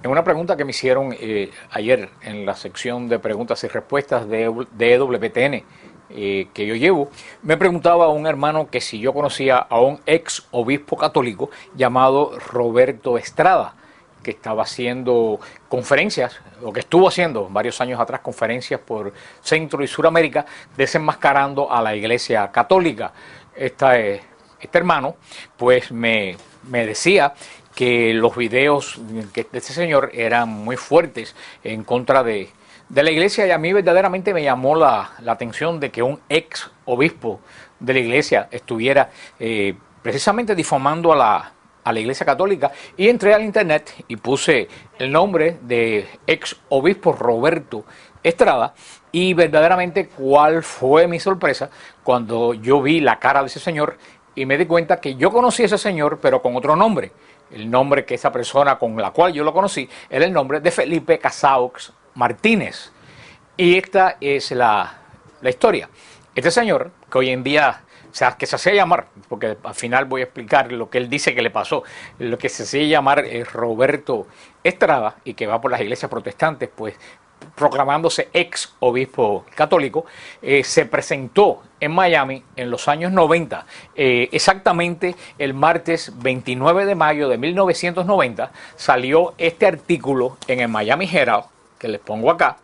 En una pregunta que me hicieron ayer en la sección de preguntas y respuestas de EWTN que yo llevo, me preguntaba un hermano que si yo conocía a un ex obispo católico llamado Roberto Estrada, que estaba haciendo conferencias, o que estuvo haciendo varios años atrás conferencias por Centro y Suramérica, desenmascarando a la Iglesia Católica. Este hermano pues me decía que los videos de este señor eran muy fuertes en contra de la iglesia, y a mí verdaderamente me llamó la atención de que un ex obispo de la iglesia estuviera precisamente difamando a la iglesia católica, y entré al internet y puse el nombre de ex obispo Roberto Estrada, y verdaderamente cuál fue mi sorpresa cuando yo vi la cara de ese señor y me di cuenta que yo conocí a ese señor pero con otro nombre. El nombre que esa persona con la cual yo lo conocí era el nombre de Felipe Casaux Martínez. Y esta es la historia. Este señor, que hoy en día, o sea, que se hacía llamar, porque al final voy a explicar lo que él dice que le pasó, lo que se hacía llamar Roberto Estrada, y que va por las iglesias protestantes, pues proclamándose ex obispo católico, se presentó en Miami en los años 90, exactamente el martes 29 de mayo de 1990, salió este artículo en el Miami Herald, que les pongo acá,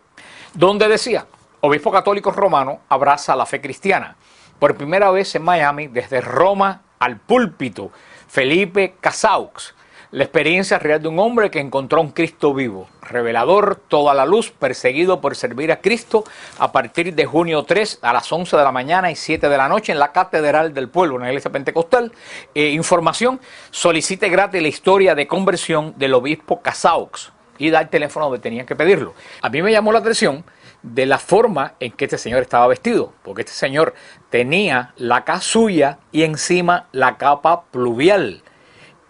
donde decía: obispo católico romano abraza la fe cristiana. Por primera vez en Miami, desde Roma al púlpito, Felipe Casaux. La experiencia real de un hombre que encontró a un Cristo vivo, revelador, toda la luz, perseguido por servir a Cristo, a partir de junio 3 a las 11 de la mañana y 7 de la noche en la Catedral del Pueblo, una iglesia pentecostal. Información: solicite gratis la historia de conversión del obispo Casaux, y da el teléfono donde tenían que pedirlo. A mí me llamó la atención de la forma en que este señor estaba vestido, porque este señor tenía la casulla y encima la capa pluvial.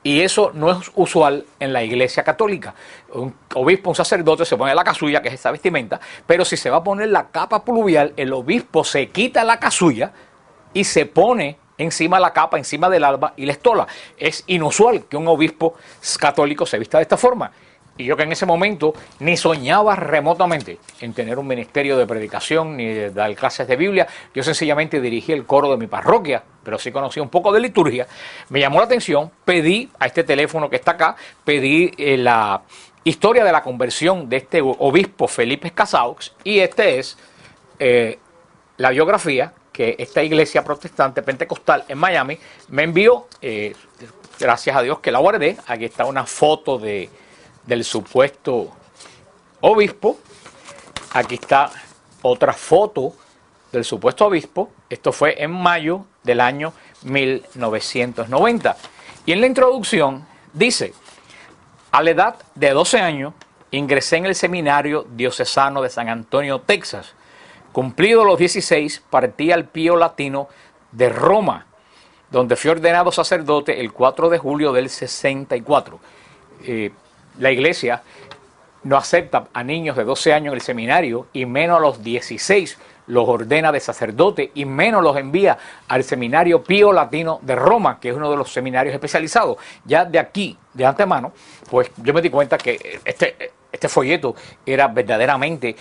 Y eso no es usual en la iglesia católica. Un obispo, un sacerdote se pone la casulla, que es esta vestimenta, pero si se va a poner la capa pluvial, el obispo se quita la casulla y se pone encima la capa, encima del alba y la estola. Es inusual que un obispo católico se vista de esta forma. Y yo, que en ese momento ni soñaba remotamente en tener un ministerio de predicación ni de dar clases de Biblia, yo sencillamente dirigí el coro de mi parroquia, pero sí conocía un poco de liturgia. Me llamó la atención, pedí a este teléfono que está acá, pedí la historia de la conversión de este obispo Felipe Casaux, y este es la biografía que esta iglesia protestante pentecostal en Miami me envió. Gracias a Dios que la guardé. Aquí está una foto del supuesto obispo. Aquí está otra foto del supuesto obispo. Esto fue en mayo del año 1990. Y en la introducción dice: a la edad de 12 años ingresé en el seminario diocesano de San Antonio, Texas. Cumplidos los 16, partí al Pío Latino de Roma, donde fui ordenado sacerdote el 4 de julio del 64. La iglesia no acepta a niños de 12 años en el seminario, y menos a los 16 los ordena de sacerdote, y menos los envía al seminario Pío Latino de Roma, que es uno de los seminarios especializados. Ya de aquí, de antemano, pues yo me di cuenta que este folleto era verdaderamente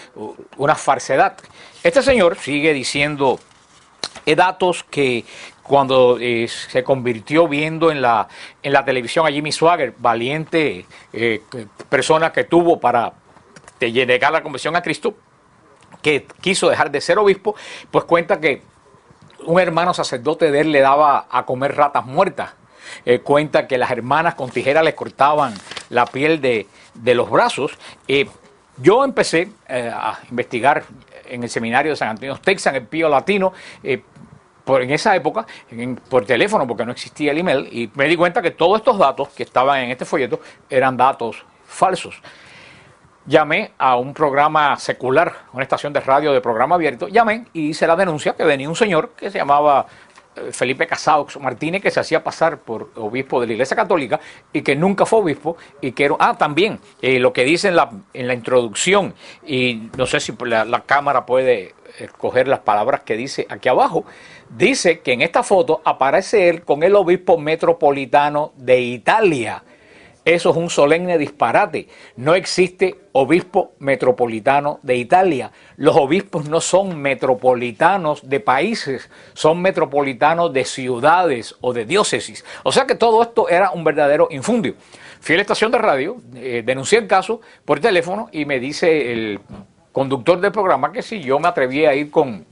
una falsedad. Este señor sigue diciendo datos que cuando se convirtió viendo en la televisión a Jimmy Swaggart, valiente persona que tuvo para llegar a la conversión a Cristo, que quiso dejar de ser obispo, pues cuenta que un hermano sacerdote de él le daba a comer ratas muertas. Cuenta que las hermanas con tijeras le cortaban la piel de los brazos. Yo empecé a investigar en el seminario de San Antonio, Texas, en el Pío Latino, en esa época, por teléfono, porque no existía el email, y me di cuenta que todos estos datos que estaban en este folleto eran datos falsos. Llamé a un programa secular, una estación de radio de programa abierto, llamé y hice la denuncia que venía un señor que se llamaba Felipe Casaux Martínez, que se hacía pasar por obispo de la Iglesia Católica y que nunca fue obispo, y que era, también lo que dice en la introducción, y no sé si la cámara puede escoger las palabras que dice aquí abajo, dice que en esta foto aparece él con el obispo metropolitano de Italia. Eso es un solemne disparate. No existe obispo metropolitano de Italia. Los obispos no son metropolitanos de países, son metropolitanos de ciudades o de diócesis. O sea que todo esto era un verdadero infundio. Fui a la estación de radio, denuncié el caso por teléfono y me dice el conductor del programa que si yo me atrevía a ir con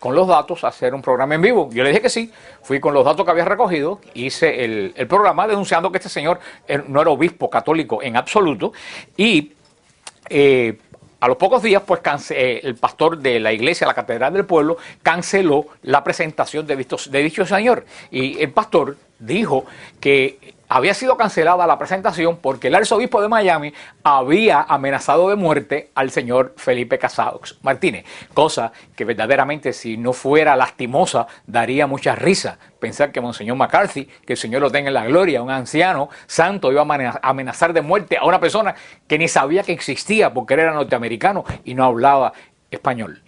los datos a hacer un programa en vivo. Yo le dije que sí, fui con los datos que había recogido, hice el programa denunciando que este señor no era obispo católico en absoluto y a los pocos días pues el pastor de la iglesia, la Catedral del Pueblo, canceló la presentación de dicho señor y el pastor dijo que había sido cancelada la presentación porque el arzobispo de Miami había amenazado de muerte al señor Felipe Casaux Martínez, cosa que verdaderamente si no fuera lastimosa daría mucha risa pensar que Monseñor McCarthy, que el Señor lo tenga en la gloria, un anciano santo, iba a amenazar de muerte a una persona que ni sabía que existía porque era norteamericano y no hablaba español.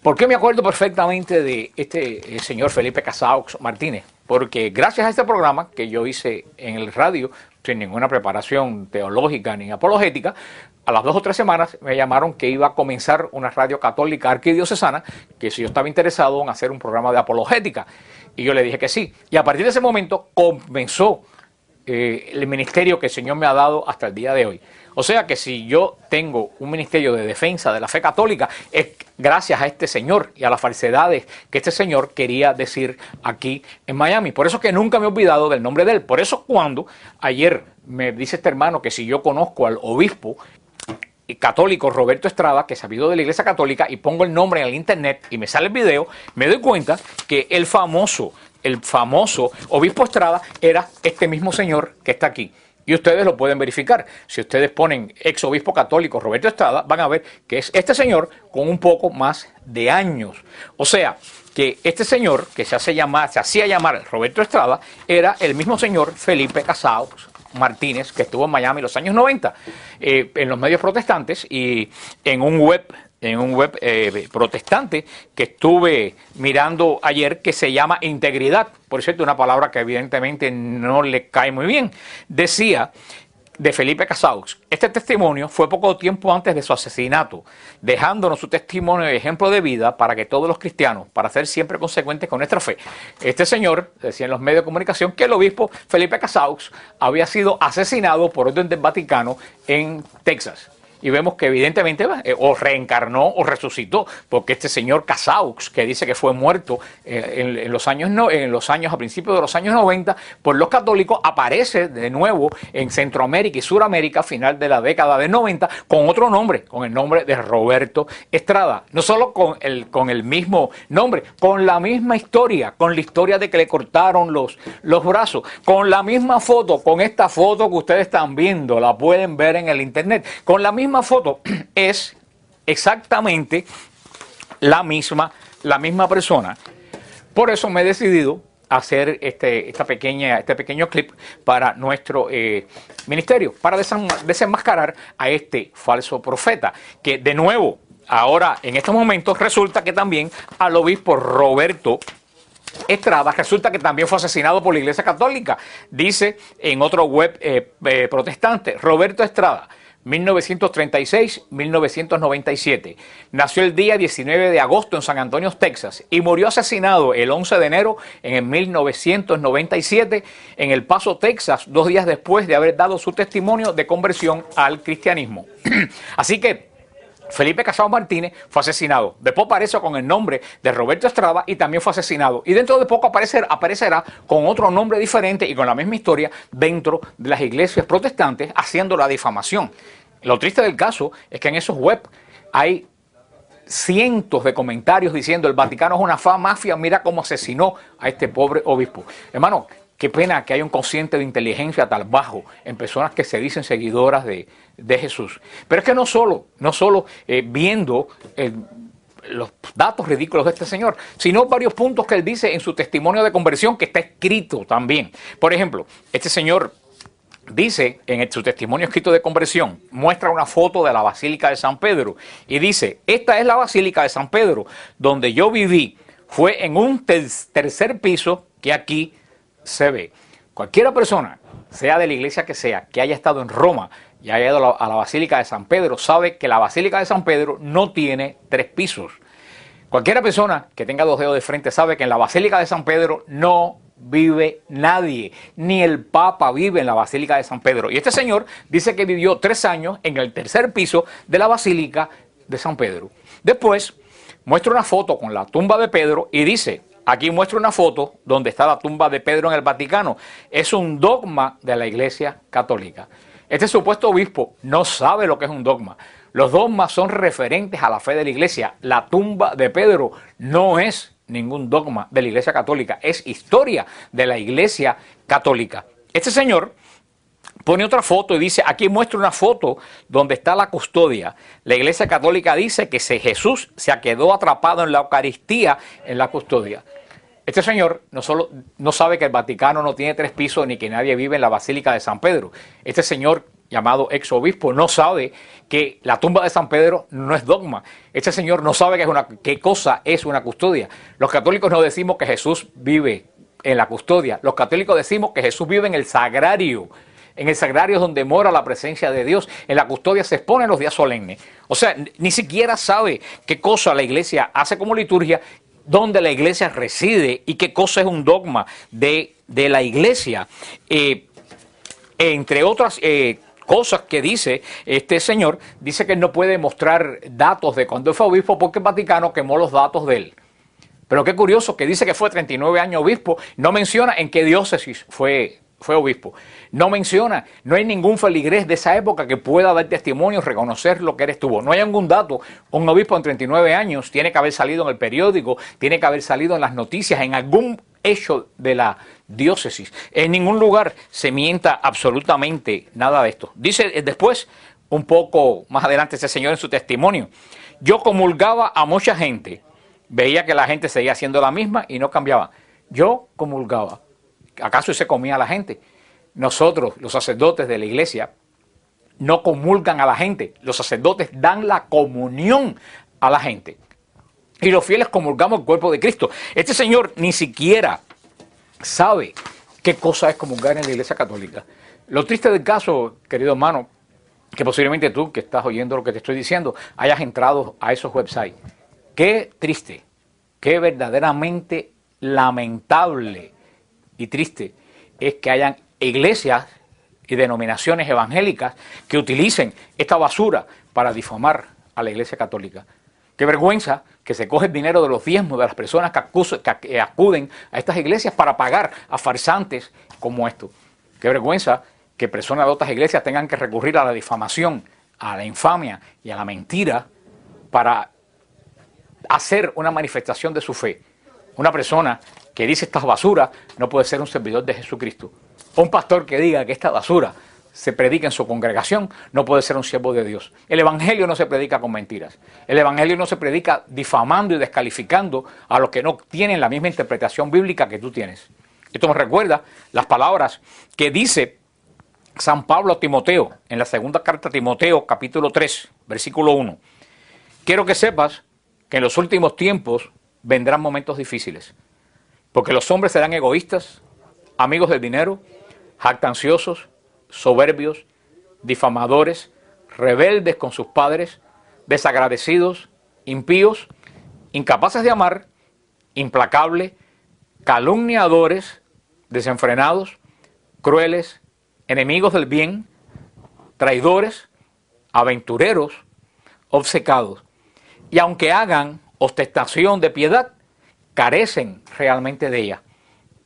¿Por qué me acuerdo perfectamente de este señor Felipe Casaux Martínez? Porque gracias a este programa que yo hice en el radio, sin ninguna preparación teológica ni apologética, a las 2 o 3 semanas me llamaron que iba a comenzar una radio católica arquidiocesana, que si yo estaba interesado en hacer un programa de apologética. Y yo le dije que sí. Y a partir de ese momento comenzó el ministerio que el Señor me ha dado hasta el día de hoy. O sea que si yo tengo un ministerio de defensa de la fe católica es gracias a este señor y a las falsedades que este señor quería decir aquí en Miami. Por eso que nunca me he olvidado del nombre de él. Por eso cuando ayer me dice este hermano que si yo conozco al obispo católico Roberto Estrada, que es sabido de la Iglesia Católica, y pongo el nombre en el internet y me sale el video, me doy cuenta que el famoso obispo Estrada era este mismo señor que está aquí. Y ustedes lo pueden verificar. Si ustedes ponen ex obispo católico Roberto Estrada, van a ver que es este señor con un poco más de años. O sea, que este señor que se hacía llamar Roberto Estrada, era el mismo señor Felipe Casaux Martínez, que estuvo en Miami en los años 90, en los medios protestantes y en un web protestante que estuve mirando ayer que se llama Integridad, por cierto, una palabra que evidentemente no le cae muy bien. Decía de Felipe Casaux: este testimonio fue poco tiempo antes de su asesinato, dejándonos su testimonio y ejemplo de vida para que todos los cristianos, para ser siempre consecuentes con nuestra fe. Este señor decía en los medios de comunicación que el obispo Felipe Casaux había sido asesinado por orden del Vaticano en Texas. Y vemos que evidentemente o reencarnó o resucitó, porque este señor Casaux, que dice que fue muerto en los años a principios de los años 90 por los católicos, aparece de nuevo en Centroamérica y Suramérica a final de la década de 90 con otro nombre, con el nombre de Roberto Estrada. No solo con el mismo nombre, con la misma historia, con la historia de que le cortaron los brazos, con la misma foto, con esta foto que ustedes están viendo, la pueden ver en el internet, con la misma foto, es exactamente la misma persona. Por eso me he decidido hacer este pequeño clip para nuestro ministerio, para desenmascarar a este falso profeta, que de nuevo, ahora en estos momentos resulta que también al obispo Roberto Estrada resulta que también fue asesinado por la Iglesia Católica. Dice en otro web protestante: Roberto Estrada, 1936-1997. Nació el día 19 de agosto en San Antonio, Texas, y murió asesinado el 11 de enero en 1997 en El Paso, Texas, 2 días después de haber dado su testimonio de conversión al cristianismo. Así que Felipe Casaux Martínez fue asesinado. Después apareció con el nombre de Roberto Estrada y también fue asesinado. Y dentro de poco aparecerá con otro nombre diferente y con la misma historia dentro de las iglesias protestantes haciendo la difamación. Lo triste del caso es que en esos web hay cientos de comentarios diciendo: el Vaticano es una mafia, mira cómo asesinó a este pobre obispo. Hermano, qué pena que haya un cociente de inteligencia tan bajo en personas que se dicen seguidoras de Jesús. Pero es que no solo viendo los datos ridículos de este señor, sino varios puntos que él dice en su testimonio de conversión, que está escrito también. Por ejemplo, este señor dice en su testimonio escrito de conversión, muestra una foto de la Basílica de San Pedro y dice: esta es la Basílica de San Pedro donde yo viví, fue en un tercer piso que aquí se ve. Cualquiera persona sea de la iglesia que haya estado en Roma y haya ido a la Basílica de San Pedro, sabe que la Basílica de San Pedro no tiene 3 pisos. Cualquier persona que tenga 2 dedos de frente sabe que en la Basílica de San Pedro no vive nadie, ni el Papa vive en la Basílica de San Pedro. Y este señor dice que vivió 3 años en el 3er piso de la Basílica de San Pedro. Después muestra una foto con la tumba de Pedro y dice, aquí muestra una foto donde está la tumba de Pedro en el Vaticano. Es un dogma de la Iglesia Católica. Este supuesto obispo no sabe lo que es un dogma. Los dogmas son referentes a la fe de la Iglesia. La tumba de Pedro no es ningún dogma de la Iglesia Católica, es historia de la Iglesia Católica. Este señor pone otra foto y dice, aquí muestra una foto donde está la custodia. La Iglesia Católica dice que Jesús se quedó atrapado en la Eucaristía en la custodia. Este señor no sabe que el Vaticano no tiene 3 pisos ni que nadie vive en la Basílica de San Pedro. Este señor, llamado ex-obispo, no sabe que la tumba de San Pedro no es dogma. Este señor no sabe qué cosa es una custodia. Los católicos no decimos que Jesús vive en la custodia. Los católicos decimos que Jesús vive en el sagrario. En el sagrario es donde mora la presencia de Dios. En la custodia se expone en los días solemnes. O sea, ni siquiera sabe qué cosa la iglesia hace como liturgia, dónde la iglesia reside y qué cosa es un dogma de la iglesia. Entre otras cosas que dice este señor, dice que él no puede mostrar datos de cuando fue obispo porque el Vaticano quemó los datos de él. Pero qué curioso que dice que fue 39 años obispo, no menciona en qué diócesis fue obispo. No menciona, no hay ningún feligrés de esa época que pueda dar testimonio, reconocer lo que él estuvo. No hay ningún dato. Un obispo en 39 años tiene que haber salido en el periódico, tiene que haber salido en las noticias, en algún hecho de la diócesis. En ningún lugar se mienta absolutamente nada de esto. Dice después, un poco más adelante, ese señor en su testimonio, yo comulgaba a mucha gente, veía que la gente seguía haciendo la misma y no cambiaba. Yo comulgaba. ¿Acaso se comía a la gente? Nosotros, los sacerdotes de la iglesia, no comulgan a la gente. Los sacerdotes dan la comunión a la gente. Y los fieles comulgamos el cuerpo de Cristo. Este señor ni siquiera sabe qué cosa es comulgar en la iglesia católica. Lo triste del caso, querido hermano, que posiblemente tú, que estás oyendo lo que te estoy diciendo, hayas entrado a esos websites. Qué triste, qué verdaderamente lamentable y triste es que hayan iglesias y denominaciones evangélicas que utilicen esta basura para difamar a la iglesia católica. Qué vergüenza que se coge el dinero de los diezmos de las personas que acuden a estas iglesias para pagar a farsantes como estos. Qué vergüenza que personas de otras iglesias tengan que recurrir a la difamación, a la infamia y a la mentira para hacer una manifestación de su fe. Una persona que dice estas basuras no puede ser un servidor de Jesucristo. Un pastor que diga que esta basura se predica en su congregación no puede ser un siervo de Dios. El evangelio no se predica con mentiras. El evangelio no se predica difamando y descalificando a los que no tienen la misma interpretación bíblica que tú tienes. Esto me recuerda las palabras que dice San Pablo a Timoteo en la segunda carta a Timoteo, capítulo 3, versículo 1. Quiero que sepas que en los últimos tiempos vendrán momentos difíciles, porque los hombres serán egoístas, amigos del dinero, jactanciosos, soberbios, difamadores, rebeldes con sus padres, desagradecidos, impíos, incapaces de amar, implacables, calumniadores, desenfrenados, crueles, enemigos del bien, traidores, aventureros, obcecados. Y aunque hagan ostentación de piedad, carecen realmente de ella.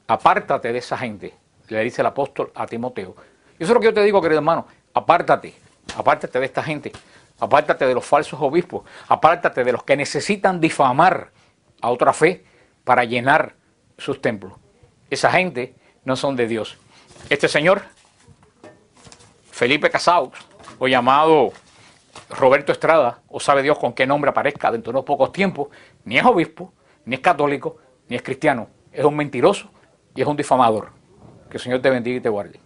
Apártate de esa gente, le dice el apóstol a Timoteo. Y eso es lo que yo te digo, querido hermano, apártate de esta gente, apártate de los falsos obispos, apártate de los que necesitan difamar a otra fe para llenar sus templos. Esa gente no son de Dios. Este señor, Felipe Casaux, o llamado Roberto Estrada, o sabe Dios con qué nombre aparezca dentro de unos pocos tiempos, ni es obispo, ni es católico, ni es cristiano. Es un mentiroso y es un difamador. Que el Señor te bendiga y te guarde.